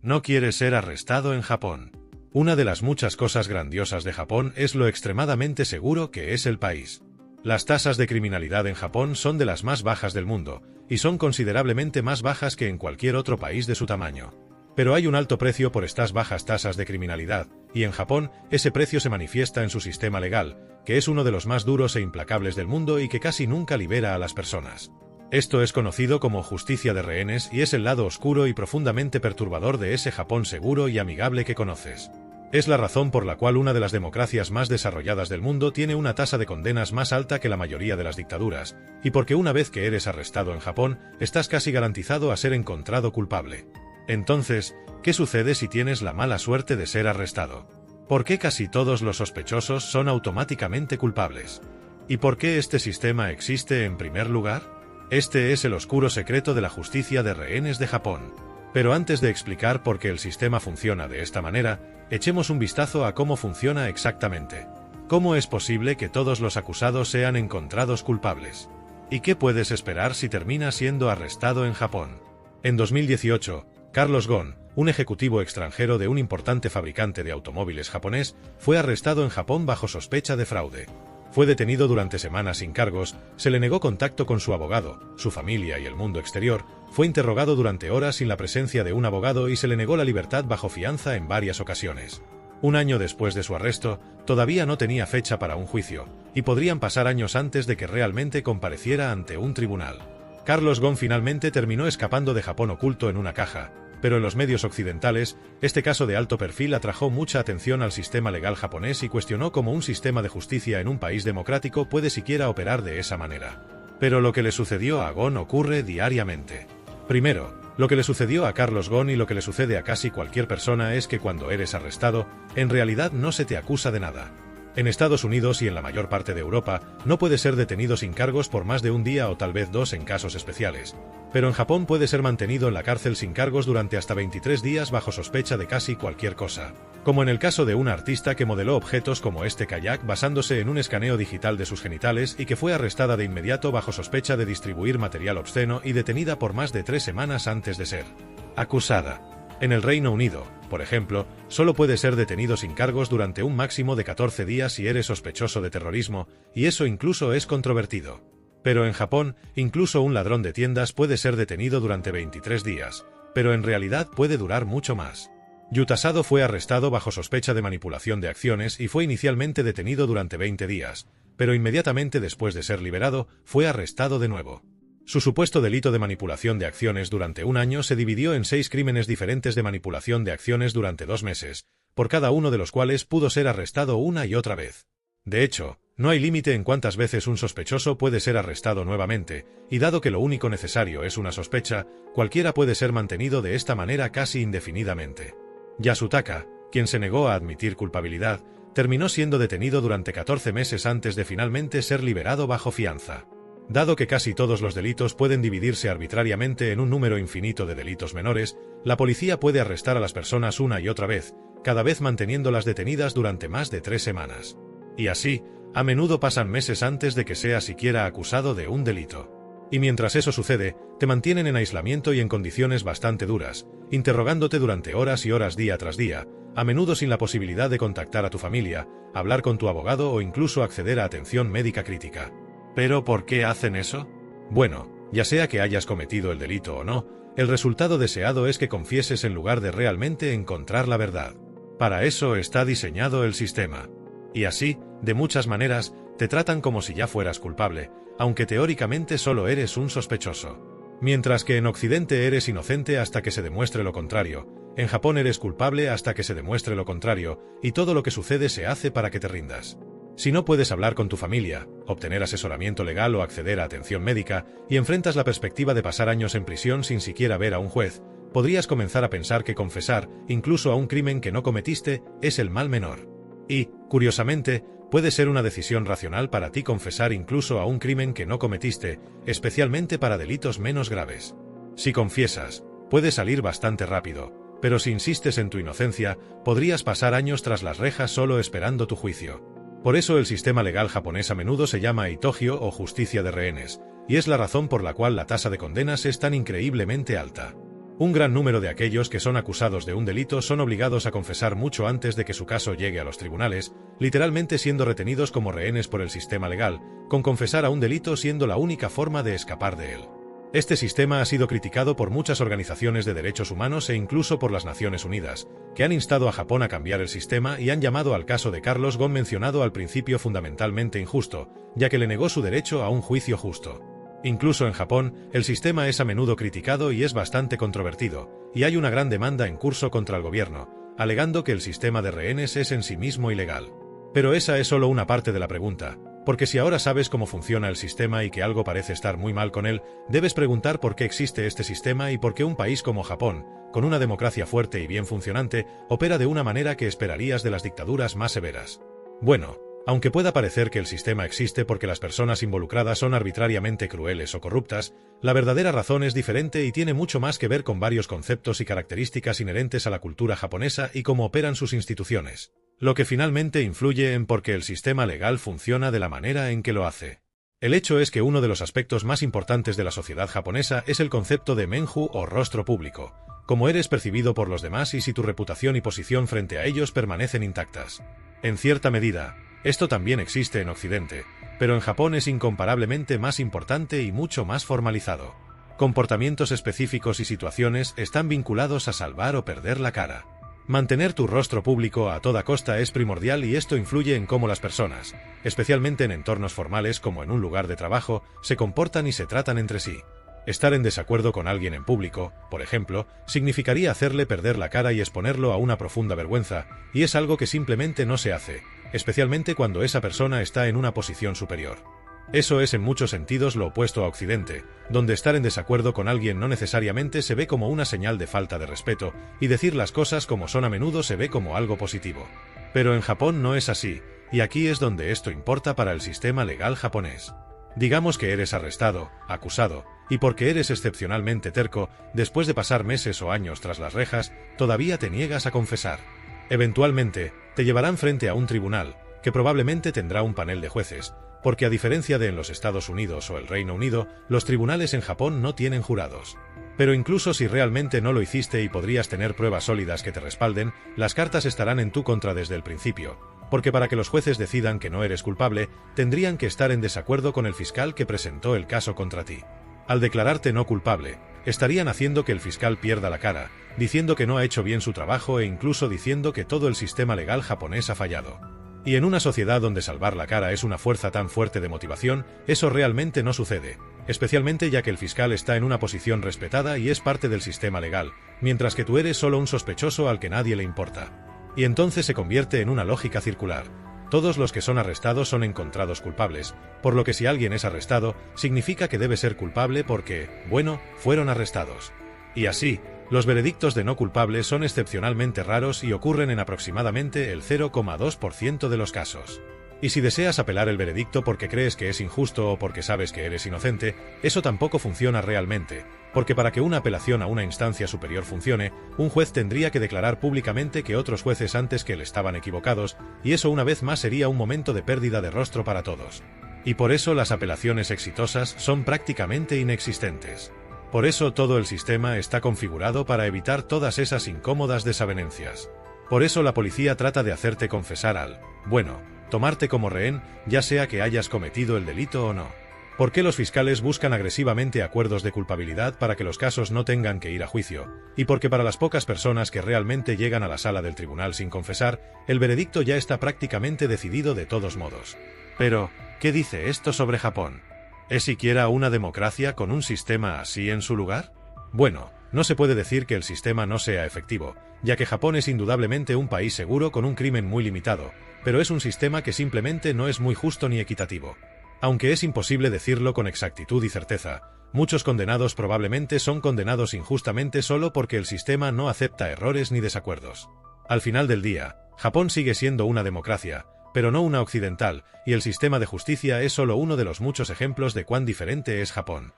No quieres ser arrestado en Japón. Una de las muchas cosas grandiosas de Japón es lo extremadamente seguro que es el país. Las tasas de criminalidad en Japón son de las más bajas del mundo, y son considerablemente más bajas que en cualquier otro país de su tamaño. Pero hay un alto precio por estas bajas tasas de criminalidad, y en Japón, ese precio se manifiesta en su sistema legal, que es uno de los más duros e implacables del mundo y que casi nunca libera a las personas. Esto es conocido como justicia de rehenes y es el lado oscuro y profundamente perturbador de ese Japón seguro y amigable que conoces. Es la razón por la cual una de las democracias más desarrolladas del mundo tiene una tasa de condenas más alta que la mayoría de las dictaduras, y porque una vez que eres arrestado en Japón, estás casi garantizado a ser encontrado culpable. Entonces, ¿qué sucede si tienes la mala suerte de ser arrestado? ¿Por qué casi todos los sospechosos son automáticamente culpables? ¿Y por qué este sistema existe en primer lugar? Este es el oscuro secreto de la justicia de rehenes de Japón. Pero antes de explicar por qué el sistema funciona de esta manera, echemos un vistazo a cómo funciona exactamente. ¿Cómo es posible que todos los acusados sean encontrados culpables? ¿Y qué puedes esperar si terminas siendo arrestado en Japón? En 2018, Carlos Ghosn, un ejecutivo extranjero de un importante fabricante de automóviles japonés, fue arrestado en Japón bajo sospecha de fraude. Fue detenido durante semanas sin cargos, se le negó contacto con su abogado, su familia y el mundo exterior, fue interrogado durante horas sin la presencia de un abogado y se le negó la libertad bajo fianza en varias ocasiones. Un año después de su arresto, todavía no tenía fecha para un juicio, y podrían pasar años antes de que realmente compareciera ante un tribunal. Carlos Ghosn finalmente terminó escapando de Japón oculto en una caja, pero en los medios occidentales, este caso de alto perfil atrajo mucha atención al sistema legal japonés y cuestionó cómo un sistema de justicia en un país democrático puede siquiera operar de esa manera. Pero lo que le sucedió a Ghosn ocurre diariamente. Primero, lo que le sucedió a Carlos Ghosn y lo que le sucede a casi cualquier persona es que cuando eres arrestado, en realidad no se te acusa de nada. En Estados Unidos y en la mayor parte de Europa, no puede ser detenido sin cargos por más de un día o tal vez dos en casos especiales. Pero en Japón puede ser mantenido en la cárcel sin cargos durante hasta 23 días bajo sospecha de casi cualquier cosa. Como en el caso de una artista que modeló objetos como este kayak basándose en un escaneo digital de sus genitales y que fue arrestada de inmediato bajo sospecha de distribuir material obsceno y detenida por más de 3 semanas antes de ser acusada. En el Reino Unido, por ejemplo, solo puede ser detenido sin cargos durante un máximo de 14 días si eres sospechoso de terrorismo, y eso incluso es controvertido. Pero en Japón, incluso un ladrón de tiendas puede ser detenido durante 23 días, pero en realidad puede durar mucho más. Yuta Sado fue arrestado bajo sospecha de manipulación de acciones y fue inicialmente detenido durante 20 días, pero inmediatamente después de ser liberado, fue arrestado de nuevo. Su supuesto delito de manipulación de acciones durante un año se dividió en 6 crímenes diferentes de manipulación de acciones durante 2 meses, por cada uno de los cuales pudo ser arrestado una y otra vez. De hecho, no hay límite en cuántas veces un sospechoso puede ser arrestado nuevamente, y dado que lo único necesario es una sospecha, cualquiera puede ser mantenido de esta manera casi indefinidamente. Yasutaka, quien se negó a admitir culpabilidad, terminó siendo detenido durante 14 meses antes de finalmente ser liberado bajo fianza. Dado que casi todos los delitos pueden dividirse arbitrariamente en un número infinito de delitos menores, la policía puede arrestar a las personas una y otra vez, cada vez manteniéndolas detenidas durante más de 3 semanas. Y así, a menudo pasan meses antes de que sea siquiera acusado de un delito. Y mientras eso sucede, te mantienen en aislamiento y en condiciones bastante duras, interrogándote durante horas y horas día tras día, a menudo sin la posibilidad de contactar a tu familia, hablar con tu abogado o incluso acceder a atención médica crítica. ¿Pero por qué hacen eso? Bueno, ya sea que hayas cometido el delito o no, el resultado deseado es que confieses en lugar de realmente encontrar la verdad. Para eso está diseñado el sistema. Y así, de muchas maneras, te tratan como si ya fueras culpable, aunque teóricamente solo eres un sospechoso. Mientras que en Occidente eres inocente hasta que se demuestre lo contrario, en Japón eres culpable hasta que se demuestre lo contrario, y todo lo que sucede se hace para que te rindas. Si no puedes hablar con tu familia, obtener asesoramiento legal o acceder a atención médica, y enfrentas la perspectiva de pasar años en prisión sin siquiera ver a un juez, podrías comenzar a pensar que confesar, incluso a un crimen que no cometiste, es el mal menor. Y, curiosamente, puede ser una decisión racional para ti confesar incluso a un crimen que no cometiste, especialmente para delitos menos graves. Si confiesas, puede salir bastante rápido, pero si insistes en tu inocencia, podrías pasar años tras las rejas solo esperando tu juicio. Por eso el sistema legal japonés a menudo se llama itogyo o justicia de rehenes, y es la razón por la cual la tasa de condenas es tan increíblemente alta. Un gran número de aquellos que son acusados de un delito son obligados a confesar mucho antes de que su caso llegue a los tribunales, literalmente siendo retenidos como rehenes por el sistema legal, con confesar a un delito siendo la única forma de escapar de él. Este sistema ha sido criticado por muchas organizaciones de derechos humanos e incluso por las Naciones Unidas, que han instado a Japón a cambiar el sistema y han llamado al caso de Carlos Ghosn mencionado al principio fundamentalmente injusto, ya que le negó su derecho a un juicio justo. Incluso en Japón, el sistema es a menudo criticado y es bastante controvertido, y hay una gran demanda en curso contra el gobierno, alegando que el sistema de rehenes es en sí mismo ilegal. Pero esa es solo una parte de la pregunta, porque si ahora sabes cómo funciona el sistema y que algo parece estar muy mal con él, debes preguntar por qué existe este sistema y por qué un país como Japón, con una democracia fuerte y bien funcionante, opera de una manera que esperarías de las dictaduras más severas. Bueno, aunque pueda parecer que el sistema existe porque las personas involucradas son arbitrariamente crueles o corruptas, la verdadera razón es diferente y tiene mucho más que ver con varios conceptos y características inherentes a la cultura japonesa y cómo operan sus instituciones, lo que finalmente influye en por qué el sistema legal funciona de la manera en que lo hace. El hecho es que uno de los aspectos más importantes de la sociedad japonesa es el concepto de menju o rostro público, cómo eres percibido por los demás y si tu reputación y posición frente a ellos permanecen intactas. En cierta medida, esto también existe en Occidente, pero en Japón es incomparablemente más importante y mucho más formalizado. Comportamientos específicos y situaciones están vinculados a salvar o perder la cara. Mantener tu rostro público a toda costa es primordial y esto influye en cómo las personas, especialmente en entornos formales como en un lugar de trabajo, se comportan y se tratan entre sí. Estar en desacuerdo con alguien en público, por ejemplo, significaría hacerle perder la cara y exponerlo a una profunda vergüenza, y es algo que simplemente no se hace, especialmente cuando esa persona está en una posición superior. Eso es en muchos sentidos lo opuesto a Occidente, donde estar en desacuerdo con alguien no necesariamente se ve como una señal de falta de respeto, y decir las cosas como son a menudo se ve como algo positivo. Pero en Japón no es así, y aquí es donde esto importa para el sistema legal japonés. Digamos que eres arrestado, acusado, y porque eres excepcionalmente terco, después de pasar meses o años tras las rejas, todavía te niegas a confesar. Eventualmente, te llevarán frente a un tribunal, que probablemente tendrá un panel de jueces, porque a diferencia de en los Estados Unidos o el Reino Unido, los tribunales en Japón no tienen jurados. Pero incluso si realmente no lo hiciste y podrías tener pruebas sólidas que te respalden, las cartas estarán en tu contra desde el principio, porque para que los jueces decidan que no eres culpable, tendrían que estar en desacuerdo con el fiscal que presentó el caso contra ti. Al declararte no culpable, estarían haciendo que el fiscal pierda la cara, diciendo que no ha hecho bien su trabajo e incluso diciendo que todo el sistema legal japonés ha fallado. Y en una sociedad donde salvar la cara es una fuerza tan fuerte de motivación, eso realmente no sucede, especialmente ya que el fiscal está en una posición respetada y es parte del sistema legal, mientras que tú eres solo un sospechoso al que nadie le importa. Y entonces se convierte en una lógica circular. Todos los que son arrestados son encontrados culpables, por lo que si alguien es arrestado, significa que debe ser culpable porque, bueno, fueron arrestados. Y así, los veredictos de no culpable son excepcionalmente raros y ocurren en aproximadamente el 0,2% de los casos. Y si deseas apelar el veredicto porque crees que es injusto o porque sabes que eres inocente, eso tampoco funciona realmente, porque para que una apelación a una instancia superior funcione, un juez tendría que declarar públicamente que otros jueces antes que él estaban equivocados, y eso una vez más sería un momento de pérdida de rostro para todos. Y por eso las apelaciones exitosas son prácticamente inexistentes. Por eso todo el sistema está configurado para evitar todas esas incómodas desavenencias. Por eso la policía trata de hacerte confesar tomarte como rehén, ya sea que hayas cometido el delito o no. ¿Por qué los fiscales buscan agresivamente acuerdos de culpabilidad para que los casos no tengan que ir a juicio? Y porque para las pocas personas que realmente llegan a la sala del tribunal sin confesar, el veredicto ya está prácticamente decidido de todos modos. Pero, ¿qué dice esto sobre Japón? ¿Es siquiera una democracia con un sistema así en su lugar? Bueno, no se puede decir que el sistema no sea efectivo, ya que Japón es indudablemente un país seguro con un crimen muy limitado, pero es un sistema que simplemente no es muy justo ni equitativo. Aunque es imposible decirlo con exactitud y certeza, muchos condenados probablemente son condenados injustamente solo porque el sistema no acepta errores ni desacuerdos. Al final del día, Japón sigue siendo una democracia, pero no una occidental, y el sistema de justicia es solo uno de los muchos ejemplos de cuán diferente es Japón.